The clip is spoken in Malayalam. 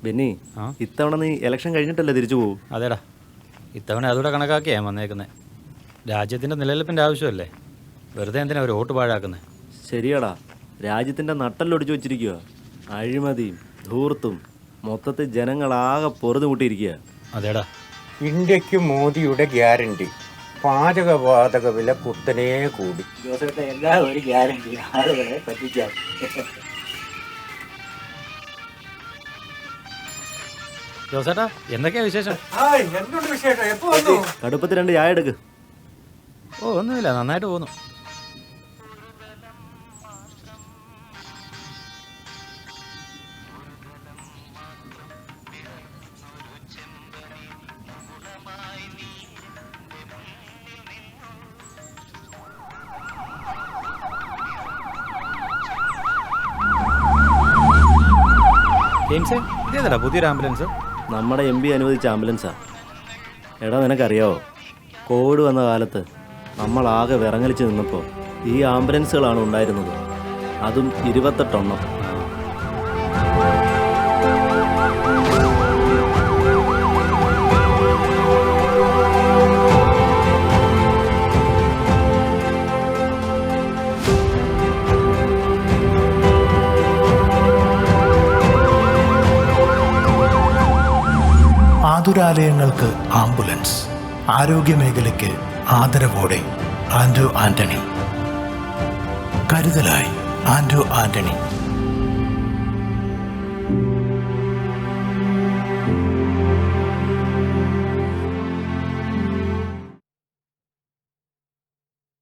ബെന്നി, ഇത്തവണ നീ ഇലക്ഷൻ കഴിഞ്ഞിട്ടല്ലേ തിരിച്ചു പോകും? അതേടാ, ഇത്തവണ അതുകൂടെ കണക്കാക്കിയാ വന്നേക്കുന്നത്. രാജ്യത്തിൻ്റെ നിലനിൽപ്പിൻ്റെ ആവശ്യമല്ലേ, വെറുതെ എന്തിനാ ഒരു വോട്ട് പാഴാക്കുന്നത്? ശരിയാടാ, രാജ്യത്തിൻ്റെ നട്ടെല്ലൊടിച്ചു വെച്ചിരിക്കുക. അഴിമതിയും ധൂർത്തും മൊത്തത്തിൽ ജനങ്ങളാകെ പൊറുതു കൂട്ടിയിരിക്കുക. അതേടാ, ഇന്ത്യക്ക് മോദിയുടെ ഗ്യാരണ്ടി, പാചകവാതക വില കുത്തനെ കൂടി. എല്ലാം ഒരു ഗ്യാരണ്ടി, ആളുകളെ പറ്റിക്കാം. ജോസേട്ടാ, എന്തൊക്കെയാ വിശേഷം? കടുപ്പത്തിൽ 2 ചായ എടുക്ക്. ഓ, ഒന്നുമില്ല, നന്നായിട്ട് പോകുന്നു. ജെയിംസേ, ഇതേതാ പുതിയൊരു ആംബുലൻസ്? നമ്മുടെ MP അനുവദിച്ച ആംബുലൻസാ. എടാ, നിനക്കറിയാവോ, കോവിഡ് വന്ന കാലത്ത് നമ്മളാകെ വിറങ്ങലിച്ച് നിന്നപ്പോൾ ഈ ആംബുലൻസുകളാണ് ഉണ്ടായിരുന്നത്. അതും 28 എണ്ണം. ആതുരാലയങ്ങൾക്ക് ആംബുലൻസ്, ആരോഗ്യമേഖലയ്ക്ക് ആദരവോടെ ആൻഡ്രൂ ആന്റണി. കരുതലായി ആൻഡ്രൂ ആന്റണി.